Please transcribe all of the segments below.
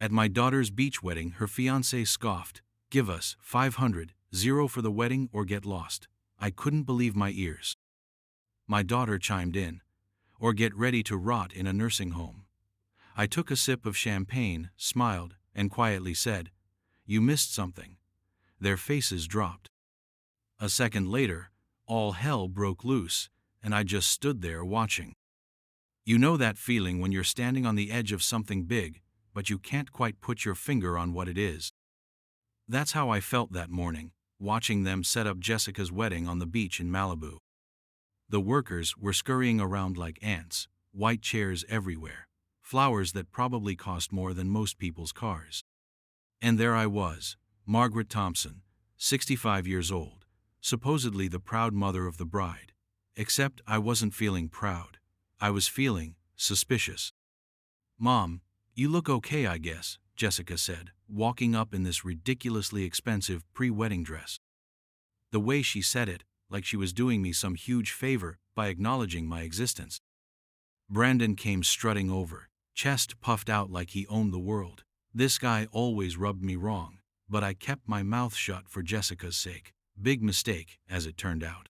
At my daughter's beach wedding, her fiancé scoffed, "Give us 500, zero for the wedding or get lost." I couldn't believe my ears. My daughter chimed in, "Or get ready to rot in a nursing home." I took a sip of champagne, smiled, and quietly said, "You missed something." Their faces dropped. A second later, all hell broke loose, and I just stood there watching. You know that feeling when you're standing on the edge of something big, but you can't quite put your finger on what it is? That's how I felt that morning, watching them set up Jessica's wedding on the beach in Malibu. The workers were scurrying around like ants, white chairs everywhere, flowers that probably cost more than most people's cars. And there I was, Margaret Thompson, 65 years old, supposedly the proud mother of the bride. Except I wasn't feeling proud. I was feeling suspicious. "Mom, you look okay, I guess," Jessica said, walking up in this ridiculously expensive pre-wedding dress. The way she said it, like she was doing me some huge favor by acknowledging my existence. Brandon came strutting over, chest puffed out like he owned the world. This guy always rubbed me wrong, but I kept my mouth shut for Jessica's sake. Big mistake, as it turned out.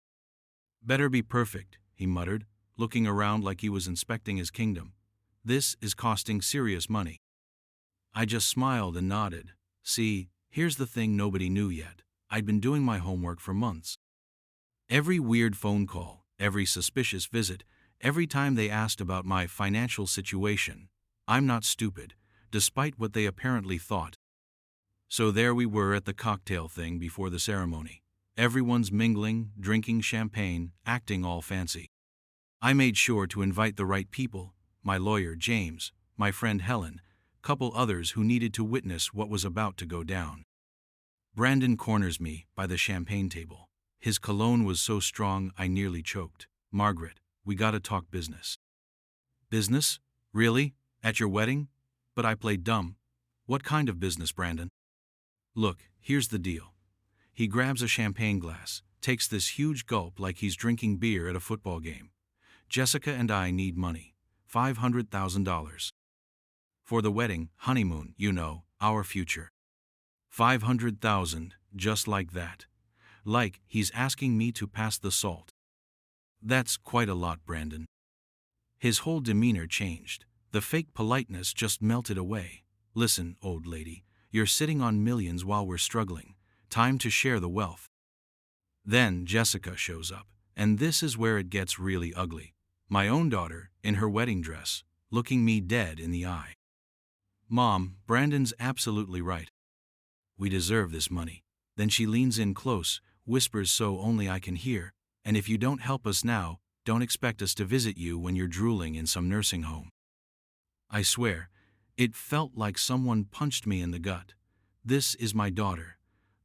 "Better be perfect," he muttered, looking around like he was inspecting his kingdom. "This is costing serious money." I just smiled and nodded. See, here's the thing nobody knew yet. I'd been doing my homework for months. Every weird phone call, every suspicious visit, every time they asked about my financial situation. I'm not stupid, despite what they apparently thought. So there we were at the cocktail thing before the ceremony. Everyone's mingling, drinking champagne, acting all fancy. I made sure to invite the right people, my lawyer James, my friend Helen, couple others who needed to witness what was about to go down. Brandon corners me by the champagne table. His cologne was so strong I nearly choked. "Margaret, we gotta talk business." "Business? Really? At your wedding?" But I played dumb. "What kind of business, Brandon?" "Look, here's the deal." He grabs a champagne glass, takes this huge gulp like he's drinking beer at a football game. "Jessica and I need money. $500,000. For the wedding, honeymoon, you know, our future." 500,000, just like that. Like he's asking me to pass the salt. "That's quite a lot, Brandon." His whole demeanor changed. The fake politeness just melted away. "Listen, old lady, you're sitting on millions while we're struggling. Time to share the wealth." Then Jessica shows up, and this is where it gets really ugly. My own daughter, in her wedding dress, looking me dead in the eye. "Mom, Brandon's absolutely right. We deserve this money." Then she leans in close, whispers so only I can hear, "And if you don't help us now, don't expect us to visit you when you're drooling in some nursing home." I swear, it felt like someone punched me in the gut. This is my daughter,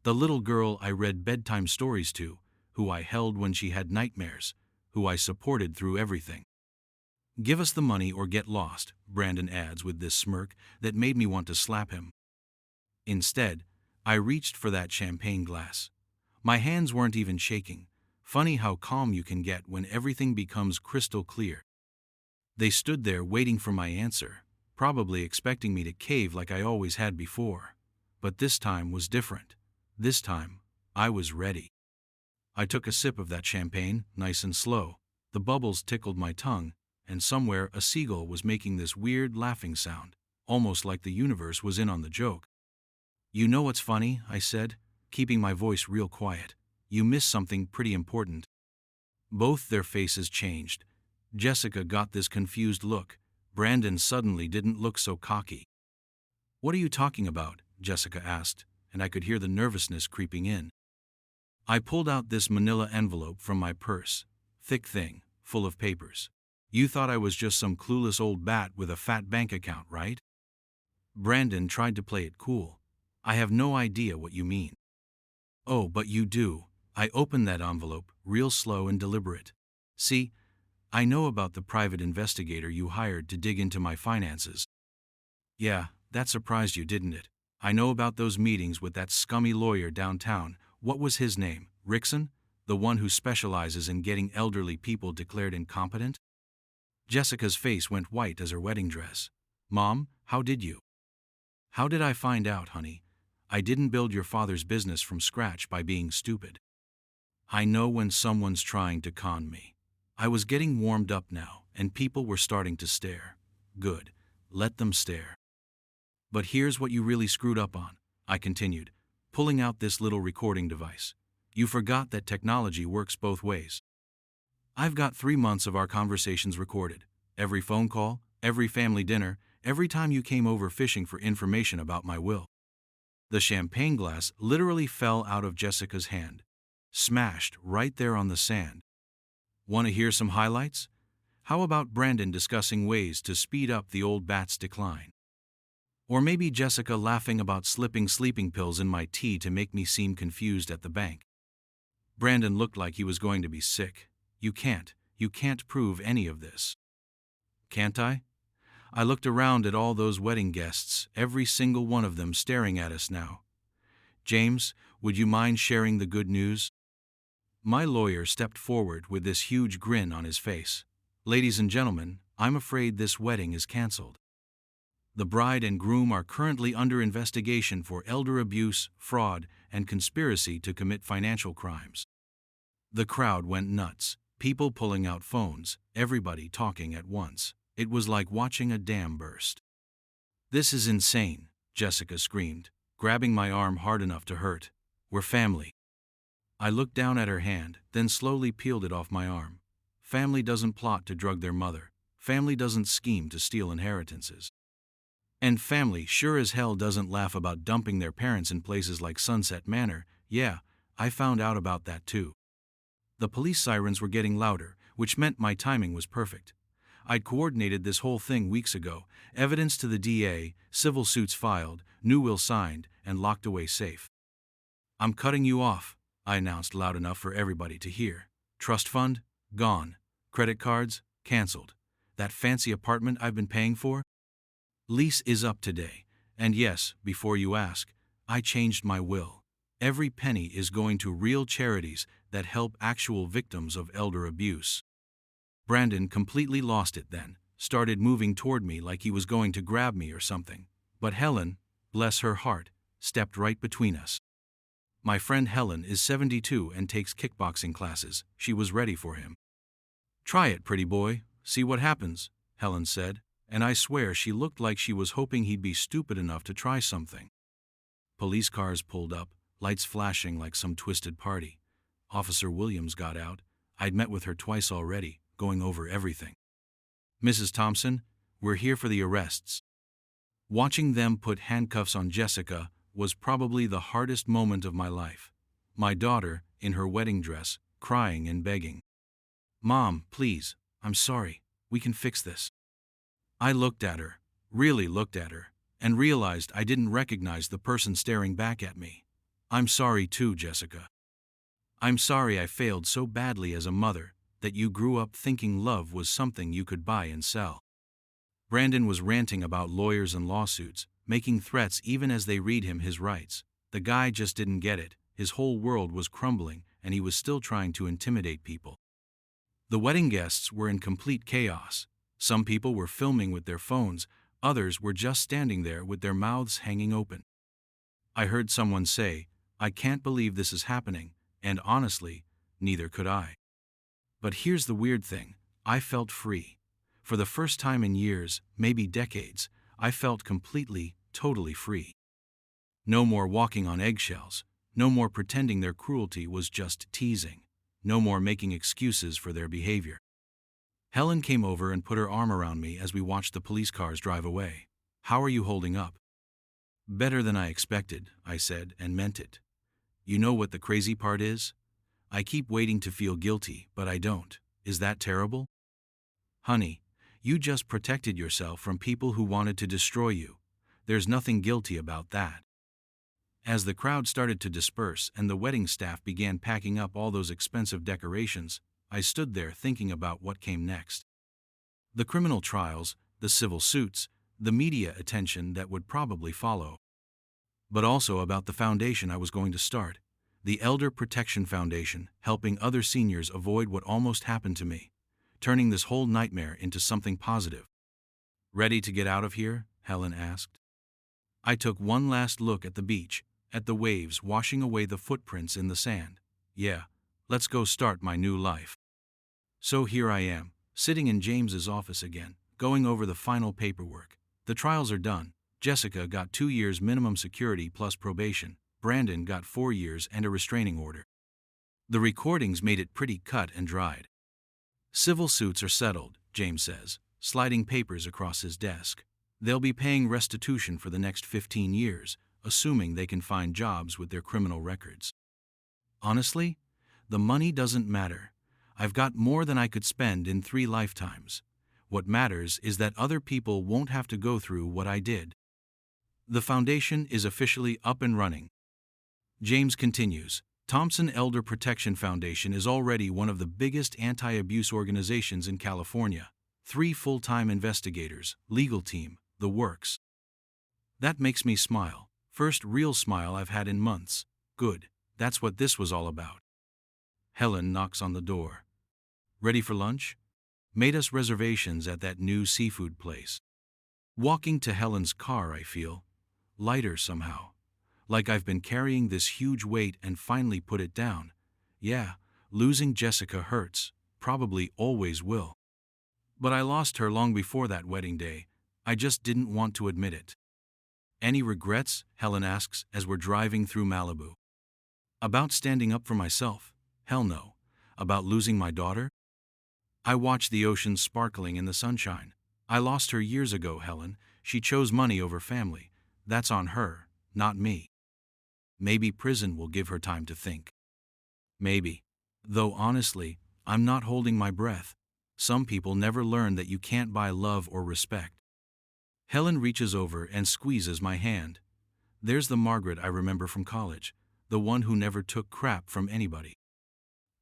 the little girl I read bedtime stories to, who I held when she had nightmares, who I supported through everything. "Give us the money or get lost," Brandon adds with this smirk that made me want to slap him. Instead, I reached for that champagne glass. My hands weren't even shaking. Funny how calm you can get when everything becomes crystal clear. They stood there waiting for my answer, probably expecting me to cave like I always had before. But this time was different. This time, I was ready. I took a sip of that champagne, nice and slow. The bubbles tickled my tongue, and somewhere a seagull was making this weird laughing sound, almost like the universe was in on the joke. "You know what's funny?" I said, keeping my voice real quiet. "You missed something pretty important." Both their faces changed. Jessica got this confused look. Brandon suddenly didn't look so cocky. "What are you talking about?" Jessica asked, and I could hear the nervousness creeping in. I pulled out this manila envelope from my purse, thick thing, full of papers. "You thought I was just some clueless old bat with a fat bank account, right?" Brandon tried to play it cool. "I have no idea what you mean." "Oh, but you do." I opened that envelope, real slow and deliberate. "See, I know about the private investigator you hired to dig into my finances." "Yeah, that surprised you, didn't it? I know about those meetings with that scummy lawyer downtown. What was his name? Rickson? The one who specializes in getting elderly people declared incompetent?" Jessica's face went white as her wedding dress. "Mom, how did you?" How did I find out, honey? I didn't build your father's business from scratch by being stupid. I know when someone's trying to con me. I was getting warmed up now, and people were starting to stare. Good. Let them stare. But here's what you really screwed up on, I continued, pulling out this little recording device. You forgot that technology works both ways. I've got 3 months of our conversations recorded. Every phone call, every family dinner, every time you came over fishing for information about my will. The champagne glass literally fell out of Jessica's hand, smashed right there on the sand. Want to hear some highlights? How about Brandon discussing ways to speed up the old bat's decline? Or maybe Jessica laughing about slipping sleeping pills in my tea to make me seem confused at the bank. Brandon looked like he was going to be sick. You can't prove any of this. Can't I? I looked around at all those wedding guests, every single one of them staring at us now. James, would you mind sharing the good news? My lawyer stepped forward with this huge grin on his face. Ladies and gentlemen, I'm afraid this wedding is canceled. The bride and groom are currently under investigation for elder abuse, fraud, and conspiracy to commit financial crimes. The crowd went nuts, people pulling out phones, everybody talking at once. It was like watching a dam burst. This is insane, Jessica screamed, grabbing my arm hard enough to hurt. We're family. I looked down at her hand, then slowly peeled it off my arm. Family doesn't plot to drug their mother. Family doesn't scheme to steal inheritances. And family sure as hell doesn't laugh about dumping their parents in places like Sunset Manor. Yeah, I found out about that too. The police sirens were getting louder, which meant my timing was perfect. I'd coordinated this whole thing weeks ago, evidence to the DA, civil suits filed, new will signed, and locked away safe. I'm cutting you off, I announced loud enough for everybody to hear. Trust fund? Gone. Credit cards? Cancelled. That fancy apartment I've been paying for? Lease is up today. And yes, before you ask, I changed my will. Every penny is going to real charities that help actual victims of elder abuse. Brandon completely lost it then, started moving toward me like he was going to grab me or something. But Helen, bless her heart, stepped right between us. My friend Helen is 72 and takes kickboxing classes. She was ready for him. Try it, pretty boy, see what happens, Helen said, and I swear she looked like she was hoping he'd be stupid enough to try something. Police cars pulled up, lights flashing like some twisted party. Officer Williams got out. I'd met with her twice already, going over everything. Mrs. Thompson, we're here for the arrests. Watching them put handcuffs on Jessica was probably the hardest moment of my life. My daughter, in her wedding dress, crying and begging. Mom, please, I'm sorry, we can fix this. I looked at her, really looked at her, and realized I didn't recognize the person staring back at me. I'm sorry too, Jessica. I'm sorry I failed so badly as a mother, that you grew up thinking love was something you could buy and sell. Brandon was ranting about lawyers and lawsuits, making threats even as they read him his rights. The guy just didn't get it, his whole world was crumbling, and he was still trying to intimidate people. The wedding guests were in complete chaos. Some people were filming with their phones, others were just standing there with their mouths hanging open. I heard someone say, I can't believe this is happening, and honestly, neither could I. But here's the weird thing, I felt free. For the first time in years, maybe decades, I felt completely, totally free. No more walking on eggshells, no more pretending their cruelty was just teasing, no more making excuses for their behavior. Helen came over and put her arm around me as we watched the police cars drive away. How are you holding up? Better than I expected, I said, and meant it. You know what the crazy part is? I keep waiting to feel guilty, but I don't. Is that terrible? Honey, you just protected yourself from people who wanted to destroy you. There's nothing guilty about that. As the crowd started to disperse and the wedding staff began packing up all those expensive decorations, I stood there thinking about what came next. The criminal trials, the civil suits, the media attention that would probably follow. But also about the foundation I was going to start, the Elder Protection Foundation, helping other seniors avoid what almost happened to me, turning this whole nightmare into something positive. Ready to get out of here? Helen asked. I took one last look at the beach, at the waves washing away the footprints in the sand. Yeah, let's go start my new life. So here I am, sitting in James's office again, going over the final paperwork. The trials are done. Jessica got 2 years minimum security plus probation. Brandon got 4 years and a restraining order. The recordings made it pretty cut and dried. Civil suits are settled, James says, sliding papers across his desk. They'll be paying restitution for the next 15 years, assuming they can find jobs with their criminal records. Honestly, the money doesn't matter. I've got more than I could spend in 3 lifetimes. What matters is that other people won't have to go through what I did. The foundation is officially up and running. James continues, Thompson Elder Protection Foundation is already one of the biggest anti-abuse organizations in California. 3 full-time investigators, legal team, the works. That makes me smile. First real smile I've had in months. Good, that's what this was all about. Helen knocks on the door. Ready for lunch? Made us reservations at that new seafood place. Walking to Helen's car, I feel lighter somehow. Like I've been carrying this huge weight and finally put it down. Yeah, losing Jessica hurts, probably always will. But I lost her long before that wedding day. I just didn't want to admit it. Any regrets? Helen asks as we're driving through Malibu. About standing up for myself? Hell no. About losing my daughter? I watch the ocean sparkling in the sunshine. I lost her years ago, Helen. She chose money over family. That's on her, not me. Maybe prison will give her time to think. Maybe. Though honestly, I'm not holding my breath. Some people never learn that you can't buy love or respect. Helen reaches over and squeezes my hand. There's the Margaret I remember from college, the one who never took crap from anybody.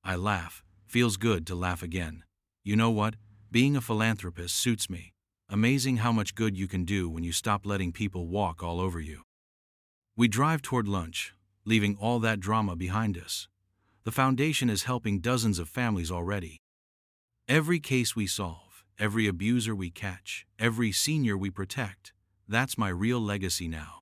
I laugh. Feels good to laugh again. You know what? Being a philanthropist suits me. Amazing how much good you can do when you stop letting people walk all over you. We drive toward lunch, leaving all that drama behind us. The foundation is helping dozens of families already. Every case we solve, every abuser we catch, every senior we protect, that's my real legacy now.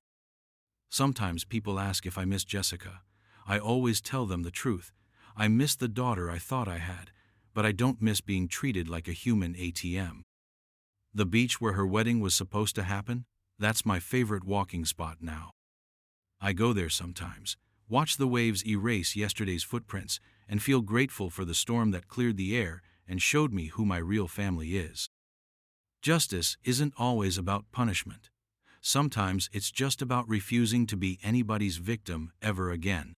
Sometimes people ask if I miss Jessica. I always tell them the truth. I miss the daughter I thought I had, but I don't miss being treated like a human ATM. The beach where her wedding was supposed to happen, that's my favorite walking spot now. I go there sometimes, watch the waves erase yesterday's footprints, and feel grateful for the storm that cleared the air and showed me who my real family is. Justice isn't always about punishment. Sometimes it's just about refusing to be anybody's victim ever again.